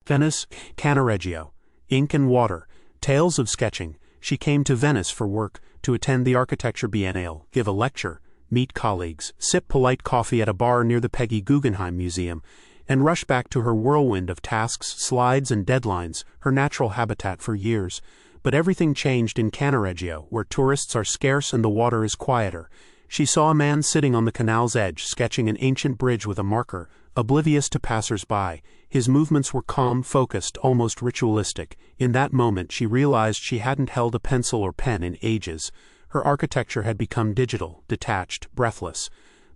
Venice, Cannaregio. Ink and water. Tales of sketching. She came to Venice for work, to attend the Architecture Biennale, give a lecture, meet colleagues, sip polite coffee at a bar near the Peggy Guggenheim Museum, and rush back to her whirlwind of tasks, slides, and deadlines, her natural habitat for years. But everything changed in Cannaregio, where tourists are scarce and the water is quieter. She saw a man sitting on the canal's edge, sketching an ancient bridge with a marker, oblivious to passers-by. His movements were calm, focused, almost ritualistic. In that moment she realized she hadn't held a pencil or pen in ages. Her architecture had become digital, detached, breathless.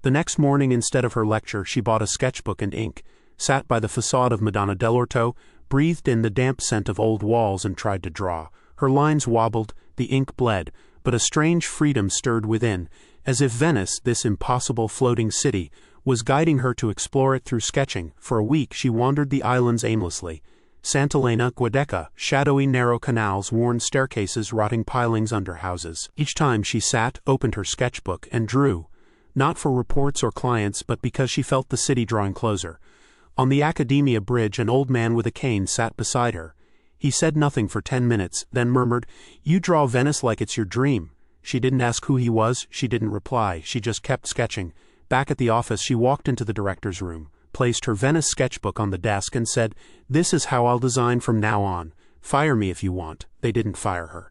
The next morning, instead of her lecture, she bought a sketchbook and ink, sat by the facade of Madonna dell'Orto, breathed in the damp scent of old walls and tried to draw. Her lines wobbled, the ink bled, but a strange freedom stirred within, as if Venice, this impossible floating city, was guiding her to explore it through sketching. For a week she wandered the islands aimlessly. Sant'Elena, Giudecca, shadowy narrow canals, worn staircases, rotting pilings under houses. Each time she sat, opened her sketchbook, and drew, not for reports or clients, but because she felt the city drawing closer. On the Accademia bridge an old man with a cane sat beside her. He said nothing for 10 minutes, then murmured, "You draw Venice like it's your dream." She didn't ask who he was, she didn't reply, she just kept sketching. Back at the office she walked into the director's room, placed her Venice sketchbook on the desk and said, "This is how I'll design from now on. Fire me if you want." They didn't fire her.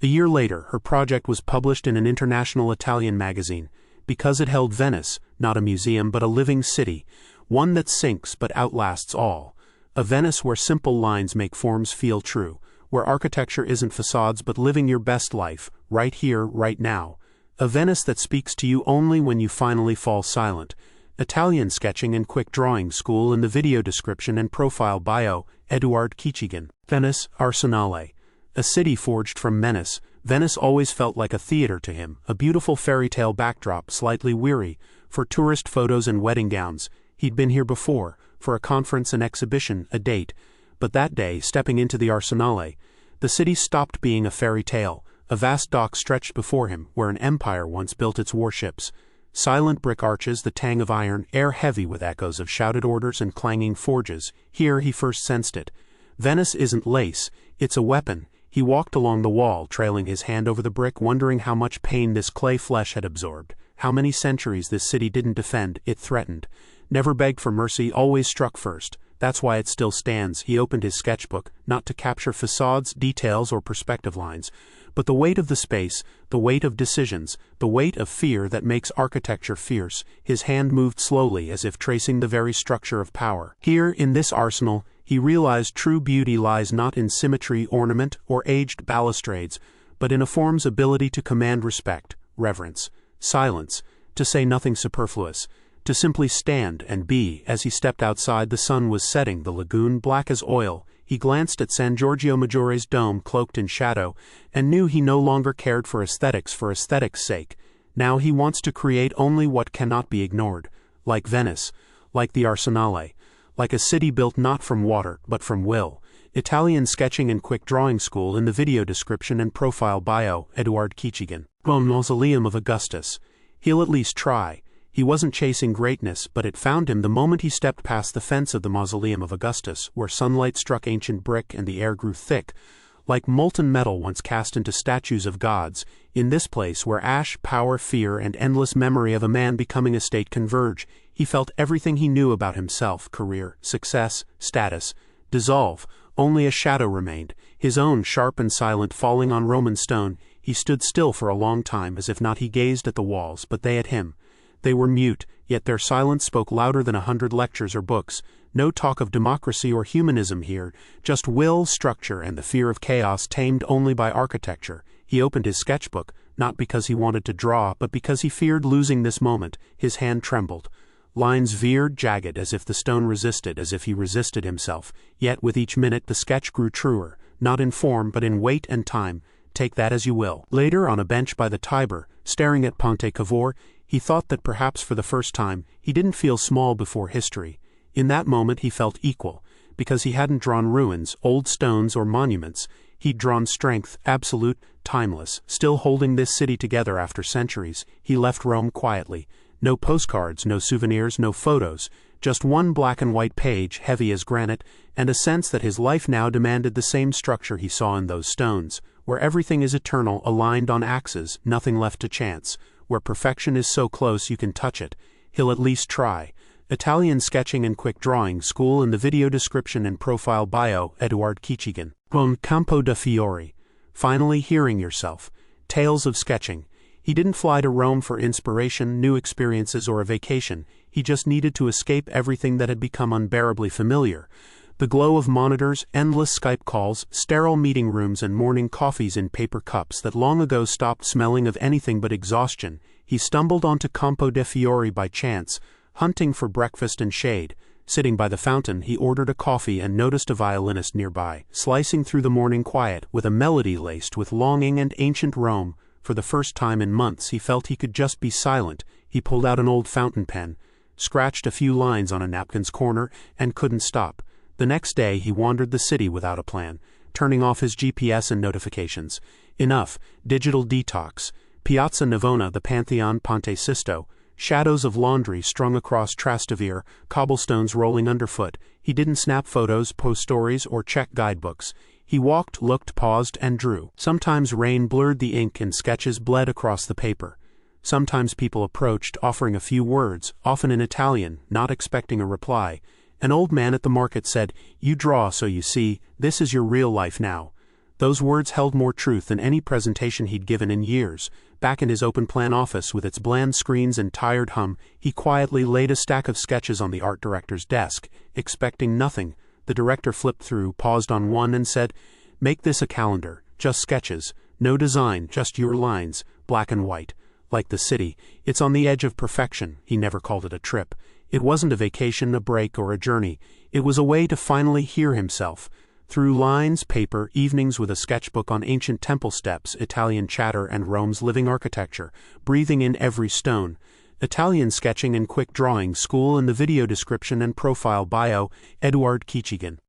A year later, her project was published in an international Italian magazine, because it held Venice, not a museum but a living city, one that sinks but outlasts all. A Venice where simple lines make forms feel true, where architecture isn't facades but living your best life, right here, right now. A Venice that speaks to you only when you finally fall silent. Italian Sketching and Quick Drawing School. In the video description and profile bio, Eduard Kichigin. Venice, Arsenale. A city forged from menace, Venice always felt like a theater to him, a beautiful fairy tale backdrop, slightly weary, for tourist photos and wedding gowns. He'd been here before, for a conference, an exhibition, a date. But that day, stepping into the Arsenale, the city stopped being a fairy tale. A vast dock stretched before him, where an empire once built its warships. Silent brick arches, the tang of iron, air heavy with echoes of shouted orders and clanging forges. Here he first sensed it. Venice isn't lace, it's a weapon. He walked along the wall, trailing his hand over the brick, wondering how much pain this clay flesh had absorbed. How many centuries this city didn't defend, it threatened. Never begged for mercy, always struck first. That's why it still stands. He opened his sketchbook, not to capture facades, details, or perspective lines, but the weight of the space, the weight of decisions, the weight of fear that makes architecture fierce. His hand moved slowly, as if tracing the very structure of power. Here, in this arsenal, he realized true beauty lies not in symmetry, ornament, or aged balustrades, but in a form's ability to command respect, reverence, silence, to say nothing superfluous, to simply stand and be. As he stepped outside, the sun was setting, the lagoon black as oil. He glanced at San Giorgio Maggiore's dome cloaked in shadow, and knew he no longer cared for aesthetics' sake. Now he wants to create only what cannot be ignored, like Venice, like the Arsenale, like a city built not from water, but from will. Italian Sketching and Quick Drawing School. In the video description and profile bio, Eduard Kichigin. Mausoleum of Augustus. He'll at least try. He wasn't chasing greatness, but it found him the moment he stepped past the fence of the Mausoleum of Augustus, where sunlight struck ancient brick and the air grew thick, like molten metal once cast into statues of gods. In this place, where ash, power, fear, and endless memory of a man becoming a state converge, he felt everything he knew about himself, career, success, status, dissolve. Only a shadow remained, his own, sharp and silent, falling on Roman stone. He stood still for a long time, as if not he gazed at the walls, but they at him. They were mute, yet their silence spoke louder than 100 lectures or books. No talk of democracy or humanism here, just will, structure, and the fear of chaos tamed only by architecture. He opened his sketchbook, not because he wanted to draw, but because he feared losing this moment. His hand trembled. Lines veered, jagged, as if the stone resisted, as if he resisted himself. Yet with each minute the sketch grew truer, not in form but in weight and time. Take that as you will. Later, on a bench by the Tiber, staring at Ponte Cavour, he thought that perhaps for the first time he didn't feel small before history. In that moment he felt equal, because he hadn't drawn ruins, old stones, or monuments. He'd drawn strength, absolute, timeless, still holding this city together after centuries. He left Rome quietly. No postcards, no souvenirs, no photos, just one black and white page, heavy as granite, and a sense that his life now demanded the same structure he saw in those stones, where everything is eternal, aligned on axes, nothing left to chance, where perfection is so close you can touch it. He'll at least try. Italian sketching and quick drawing school in the video description and profile bio, Eduard Kichigin. Con Campo de Fiori. Finally hearing yourself. Tales of sketching. He didn't fly to Rome for inspiration, new experiences, or a vacation. He just needed to escape everything that had become unbearably familiar. The glow of monitors, endless Skype calls, sterile meeting rooms, and morning coffees in paper cups that long ago stopped smelling of anything but exhaustion. He stumbled onto Campo de Fiori by chance, hunting for breakfast and shade. Sitting by the fountain, he ordered a coffee and noticed a violinist nearby, slicing through the morning quiet with a melody laced with longing and ancient Rome. For the first time in months, he felt he could just be silent. He pulled out an old fountain pen, scratched a few lines on a napkin's corner, and couldn't stop. The next day, he wandered the city without a plan, turning off his GPS and notifications. Enough. Digital detox. Piazza Navona, the Pantheon, Ponte Sisto. Shadows of laundry strung across Trastevere, cobblestones rolling underfoot. He didn't snap photos, post stories, or check guidebooks. He walked, looked, paused, and drew. Sometimes rain blurred the ink and sketches bled across the paper. Sometimes people approached, offering a few words, often in Italian, not expecting a reply. An old man at the market said, "You draw, so you see, this is your real life now." Those words held more truth than any presentation he'd given in years. Back in his open-plan office with its bland screens and tired hum, he quietly laid a stack of sketches on the art director's desk, expecting nothing. The director flipped through, paused on one, and said, "Make this a calendar, just sketches, no design, just your lines, black and white. Like the city, it's on the edge of perfection." He never called it a trip. It wasn't a vacation, a break, or a journey. It was a way to finally hear himself. Through lines, paper, evenings with a sketchbook on ancient temple steps, Italian chatter, and Rome's living architecture, breathing in every stone. Italian sketching and quick drawing school in the video description and profile bio, Eduard Kichigin.